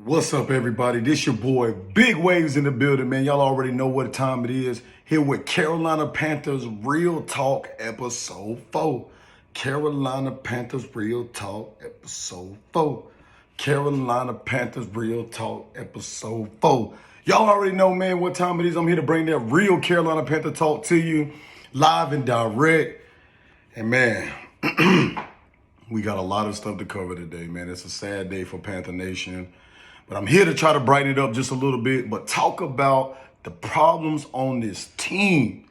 What's up, everybody? This your boy, Big Waves in the building, man. Y'all already know what time it is. Here with Carolina Panthers Real Talk Episode 4. Carolina Panthers Real Talk Episode 4. Carolina Panthers Real Talk Episode 4. Y'all already know, man, what time it is. I'm here to bring that real Carolina Panther talk to you, live and direct. And, man, we got a lot of stuff to cover today, man. It's a sad day for Panther Nation. But I'm here to try to brighten it up just a little bit, but talk about the problems on this team.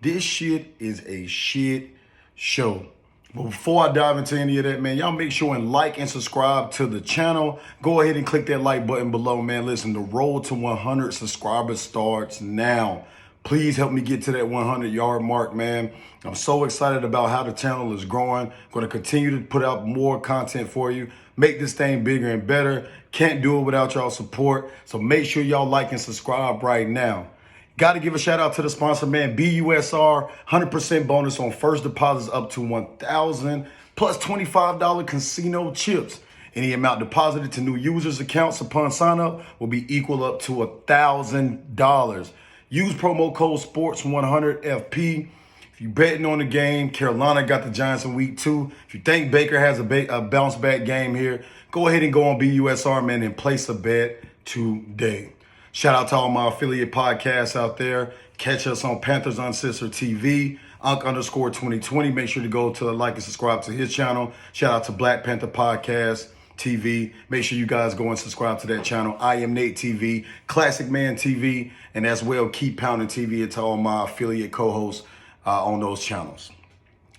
This shit is a shit show. But before I dive into any of that, man, y'all make sure and like and subscribe to the channel. Go ahead and click that like button below, man. Listen, the road to 100 subscribers starts now. Please help me get to that 100-yard mark, man. I'm so excited about how the channel is growing. Going to continue to put out more content for you. Make this thing bigger and better. Can't do it without y'all support. So make sure y'all like and subscribe right now. Got to give a shout out to the sponsor, man. BUSR, 100% bonus on first deposits up to $1,000 plus $25 casino chips. Any amount deposited to new users' accounts upon sign up will be equal up to $1,000. Use promo code SPORTS100FP. If you're betting on the game, Carolina got the Giants in week 2. If you think Baker has a bounce back game here, go ahead and go on BUSR, man, and place a bet today. Shout out to all my affiliate podcasts out there. Catch us on Panthers Uncensored TV, Unc_2020. Make sure to go to like and subscribe to his channel. Shout out to Black Panther Podcast TV. Make sure you guys go and subscribe to that channel. I Am Nate TV, Classic Man TV, and as well Keep Pounding TV. And to all my affiliate co-hosts on those channels.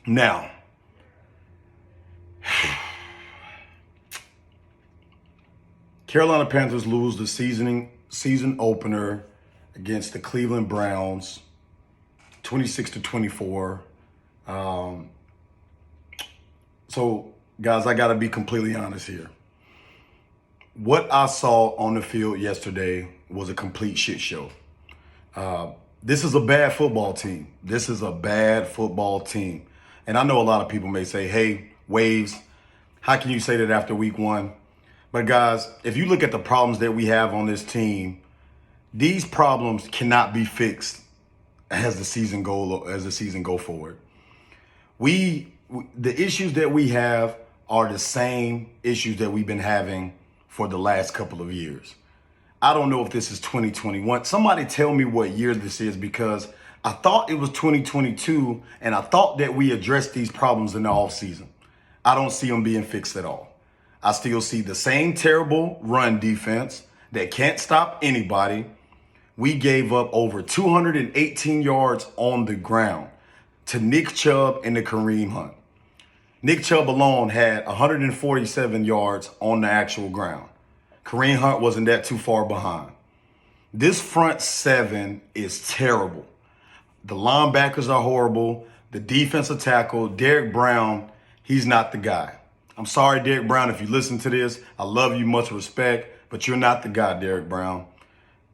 Now, Carolina Panthers lose the season opener against the Cleveland Browns, 26-24. So, guys, I got to be completely honest here. What I saw on the field yesterday was a complete shit show. This is a bad football team. This is a bad football team. And I know a lot of people may say, hey, Waves, how can you say that after week 1? But guys, if you look at the problems that we have on this team, these problems cannot be fixed as the season go forward. The issues that we have are the same issues that we've been having for the last couple of years. I don't know if this is 2021. Somebody tell me what year this is, because I thought it was 2022 and I thought that we addressed these problems in the offseason. I don't see them being fixed at all. I still see the same terrible run defense that can't stop anybody. We gave up over 218 yards on the ground to Nick Chubb and the Kareem Hunt. Nick Chubb alone had 147 yards on the actual ground. Kareem Hunt wasn't that too far behind. This front seven is terrible. The linebackers are horrible. The defensive tackle, Derek Brown, he's not the guy. I'm sorry, Derek Brown, if you listen to this. I love you, much respect, but you're not the guy, Derek Brown.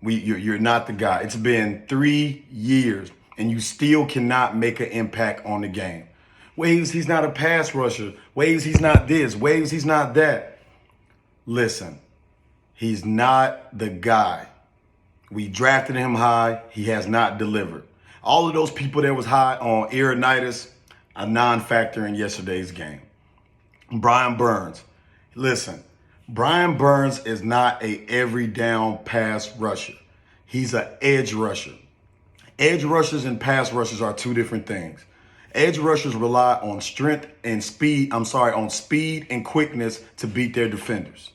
You're not the guy. It's been 3 years, and you still cannot make an impact on the game. Waves, he's not a pass rusher. Waves, he's not this. Waves, he's not that. Listen, he's not the guy. We drafted him high. He has not delivered. All of those people that was high on Ioannidis, a non-factor in yesterday's game. Brian Burns. Listen, Brian Burns is not a every down pass rusher. He's an edge rusher. Edge rushers and pass rushers are two different things. Edge rushers rely on strength and speed. On speed and quickness to beat their defenders.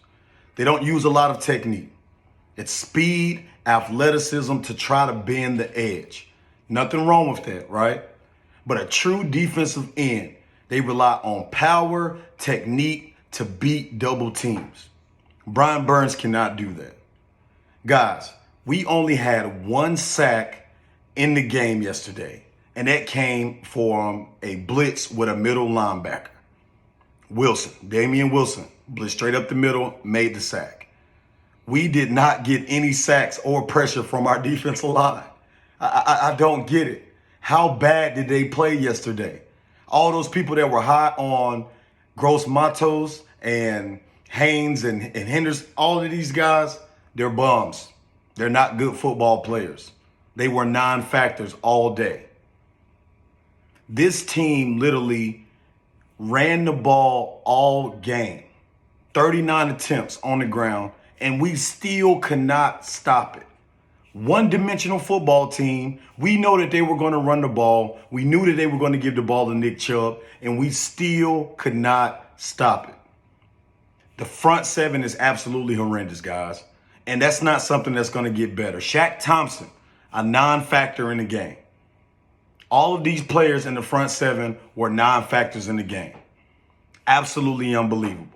They don't use a lot of technique. It's speed, athleticism to try to bend the edge. Nothing wrong with that, right? But a true defensive end, they rely on power, technique to beat double teams. Brian Burns cannot do that. Guys, we only had 1 sack in the game yesterday, and that came from a blitz with a middle linebacker. Damian Wilson, blitz straight up the middle, made the sack. We did not get any sacks or pressure from our defensive line. I don't get it. How bad did they play yesterday? All those people that were high on Gross Matos and Haynes and Henderson, all of these guys, they're bums. They're not good football players. They were non-factors all day. This team literally ran the ball all game. 39 attempts on the ground, and we still could not stop it. One-dimensional football team. We know that they were going to run the ball. We knew that they were going to give the ball to Nick Chubb, and we still could not stop it. The front seven is absolutely horrendous, guys. And that's not something that's going to get better. Shaq Thompson, a non-factor in the game. All of these players in the front seven were non-factors in the game. Absolutely unbelievable.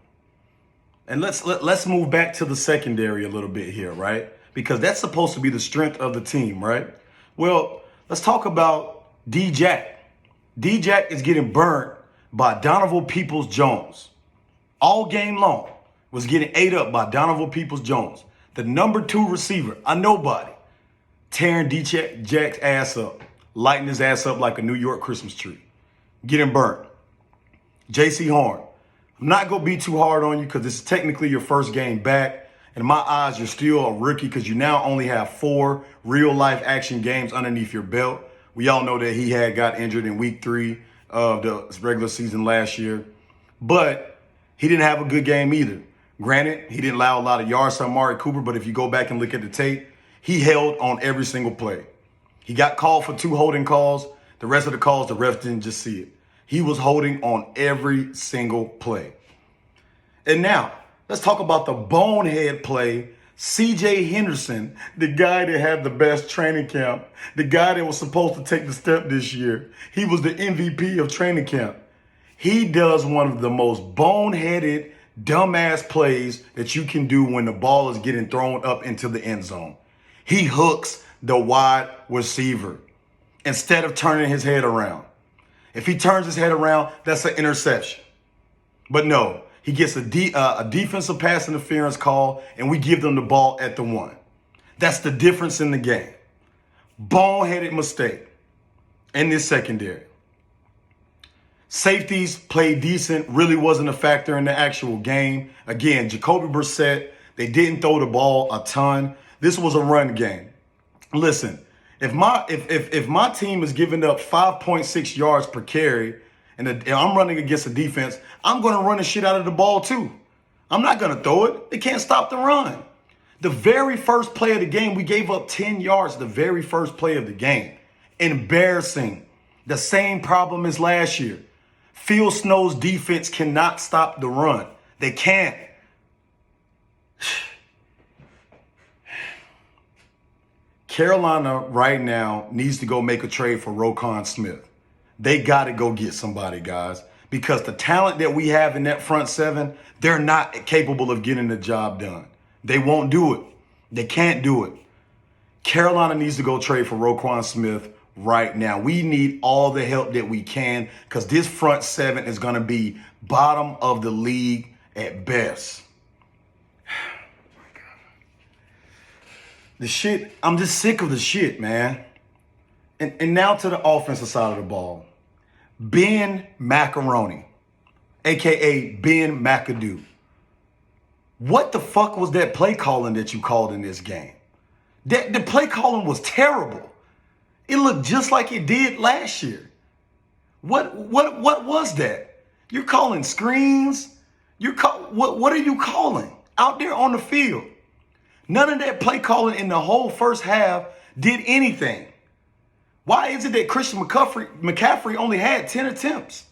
And let's move back to the secondary a little bit here, right? Because that's supposed to be the strength of the team, right? Well, let's talk about D-Jack. D-Jack is getting burnt by Donovan Peoples-Jones. All game long was getting ate up by Donovan Peoples-Jones. The number 2 receiver, a nobody, tearing D-Jack's ass up, lighting his ass up like a New York Christmas tree, getting burnt. J.C. Horn, I'm not going to be too hard on you because this is technically your first game back. In my eyes, you're still a rookie because you now only have 4 real-life action games underneath your belt. We all know that he had got injured in week 3 of the regular season last year. But he didn't have a good game either. Granted, he didn't allow a lot of yards to Amari Cooper, but if you go back and look at the tape, he held on every single play. He got called for 2 holding calls. The rest of the calls, the refs didn't just see it. He was holding on every single play. And now, let's talk about the bonehead play. C.J. Henderson, the guy that had the best training camp, the guy that was supposed to take the step this year. He was the MVP of training camp. He does one of the most boneheaded, dumbass plays that you can do when the ball is getting thrown up into the end zone. He hooks the wide receiver instead of turning his head around. If he turns his head around, that's an interception. But no, he gets a defensive pass interference call, and we give them the ball at the 1. That's the difference in the game. Boneheaded mistake in this secondary. Safeties played decent, really wasn't a factor in the actual game. Again, Jacoby Brissett, they didn't throw the ball a ton. This was a run game. Listen, if my team is giving up 5.6 yards per carry and I'm running against a defense, I'm going to run the shit out of the ball too. I'm not going to throw it. They can't stop the run. The very first play of the game, we gave up 10 yards the very first play of the game. Embarrassing. The same problem as last year. Phil Snow's defense cannot stop the run. They can't. Carolina right now needs to go make a trade for Roquan Smith. They got to go get somebody, guys, because the talent that we have in that front seven, they're not capable of getting the job done. They won't do it. They can't do it. Carolina needs to go trade for Roquan Smith right now. We need all the help that we can because this front seven is going to be bottom of the league at best. The shit, I'm just sick of the shit, man. And now to the offensive side of the ball. Ben Macaroni, a.k.a. Ben McAdoo. What the fuck was that play calling that you called in this game? The play calling was terrible. It looked just like it did last year. What was that? You're calling screens? What are you calling out there on the field? None of that play calling in the whole first half did anything. Why is it that Christian McCaffrey only had 10 attempts?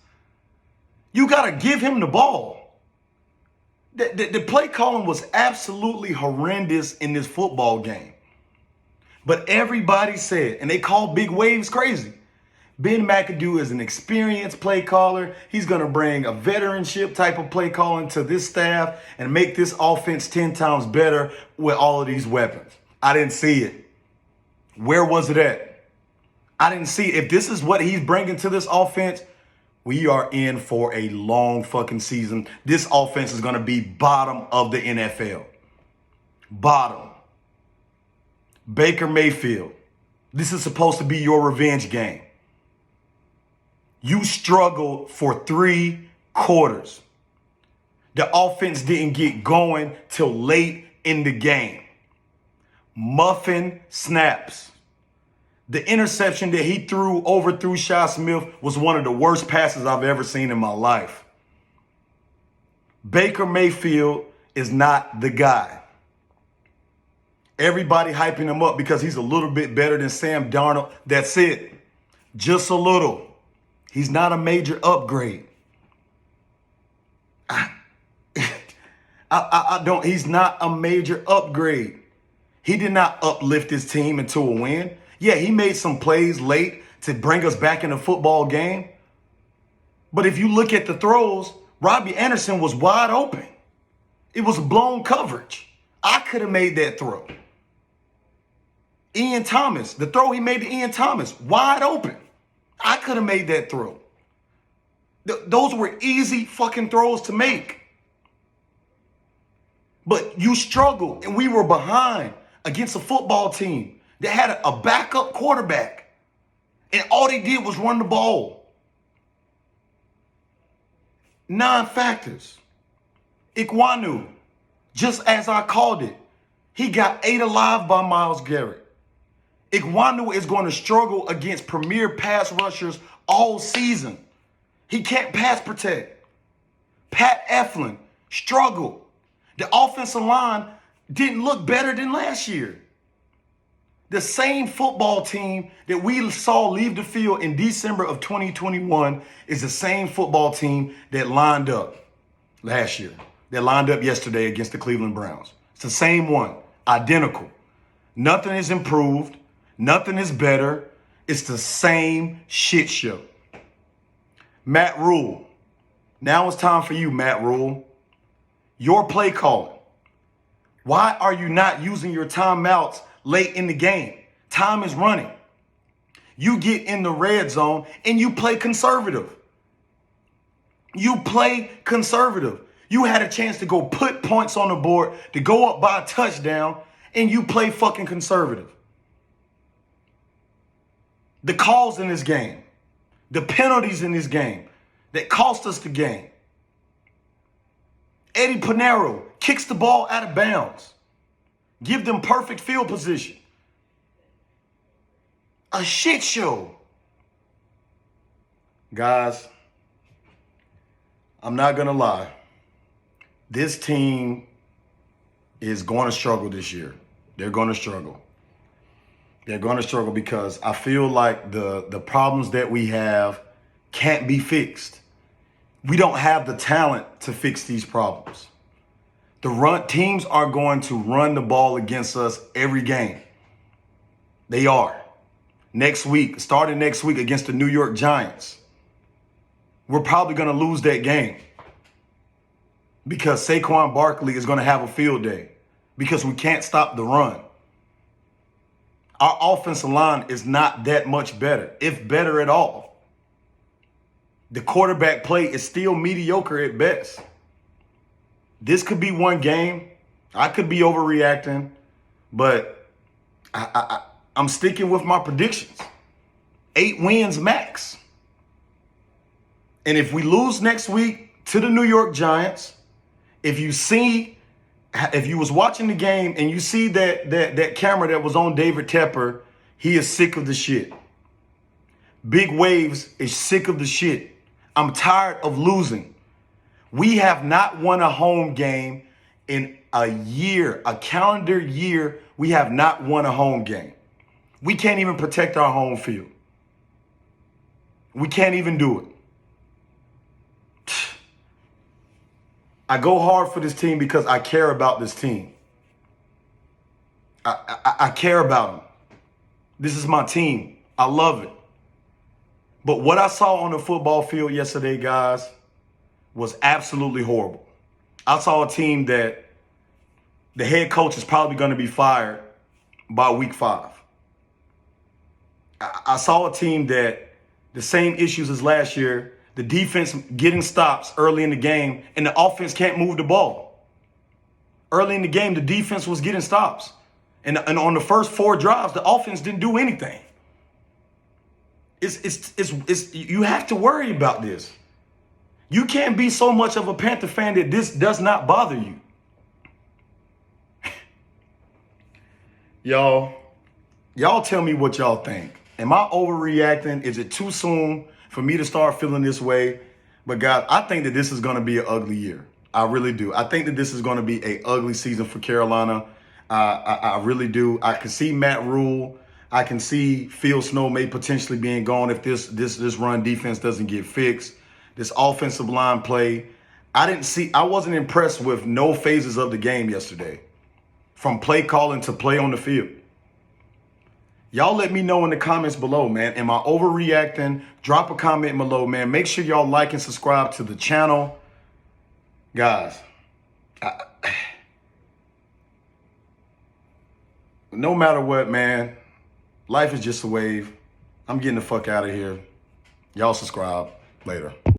You got to give him the ball. The play calling was absolutely horrendous in this football game. But everybody said, and they called Big Waves crazy, Ben McAdoo is an experienced play caller. He's going to bring a veteranship type of play calling to this staff and make this offense 10 times better with all of these weapons. I didn't see it. Where was it at? I didn't see it. If this is what he's bringing to this offense, we are in for a long fucking season. This offense is going to be bottom of the NFL. Bottom. Baker Mayfield, this is supposed to be your revenge game. You struggled for 3 quarters. The offense didn't get going till late in the game. Muffin snaps. The interception that he overthrew Shi Smith was one of the worst passes I've ever seen in my life. Baker Mayfield is not the guy. Everybody hyping him up because he's a little bit better than Sam Darnold. That's it. Just a little. He's not a major upgrade. He's not a major upgrade. He did not uplift his team into a win. Yeah, he made some plays late to bring us back in the football game. But if you look at the throws, Robbie Anderson was wide open. It was blown coverage. I could have made that throw. Ian Thomas, the throw he made to Ian Thomas, wide open. I could have made that throw. Those were easy fucking throws to make. But you struggled, and we were behind against a football team that had a backup quarterback, and all they did was run the ball. Non-factors. Ikwanu, just as I called it, he got ate alive by Myles Garrett. Ikwanu is going to struggle against premier pass rushers all season. He can't pass protect. Pat Eflin struggled. The offensive line didn't look better than last year. The same football team that we saw leave the field in December of 2021 is the same football team that lined up last year, that lined up yesterday against the Cleveland Browns. It's the same one, identical. Nothing is improved. Nothing is better. It's the same shit show. Matt Rule. Now it's time for you, Matt Rule. Your play calling. Why are you not using your timeouts late in the game? Time is running. You get in the red zone and you play conservative. You play conservative. You had a chance to go put points on the board, to go up by a touchdown, and you play fucking conservative. The calls in this game, the penalties in this game that cost us the game. Eddie Pinheiro kicks the ball out of bounds. Give them perfect field position. A shit show. Guys, I'm not going to lie. This team is going to struggle this year. They're going to struggle. They're going to struggle because I feel like the problems that we have can't be fixed. We don't have the talent to fix these problems. Teams are going to run the ball against us every game. They are. Starting next week against the New York Giants, we're probably going to lose that game because Saquon Barkley is going to have a field day because we can't stop the run. Our offensive line is not that much better, if better at all. The quarterback play is still mediocre at best. This could be one game. I could be overreacting, but I'm sticking with my predictions. 8 wins max. And if we lose next week to the New York Giants, if you was watching the game and you see that camera that was on David Tepper, he is sick of the shit. Big Waves is sick of the shit. I'm tired of losing. We have not won a home game in a year, a calendar year. We have not won a home game. We can't even protect our home field. We can't even do it. I go hard for this team because I care about this team. I care about them. This is my team. I love it. But what I saw on the football field yesterday, guys, was absolutely horrible. I saw a team that the head coach is probably going to be fired by week 5. I saw a team that the same issues as last year. The defense getting stops early in the game, and the offense can't move the ball. Early in the game, the defense was getting stops. And on the first 4 drives, the offense didn't do anything. You have to worry about this. You can't be so much of a Panther fan that this does not bother you. Y'all tell me what y'all think. Am I overreacting? Is it too soon for me to start feeling this way? But guys, I think that this is going to be an ugly year. I really do. I think that this is going to be an ugly season for Carolina. I really do. I can see Matt Rule. I can see Phil Snow may potentially being gone if this run defense doesn't get fixed. This offensive line play. I wasn't impressed with no phases of the game yesterday. From play calling to play on the field. Y'all let me know in the comments below, man. Am I overreacting? Drop a comment below, man. Make sure y'all like and subscribe to the channel. Guys, no matter what, man, life is just a wave. I'm getting the fuck out of here. Y'all subscribe. Later.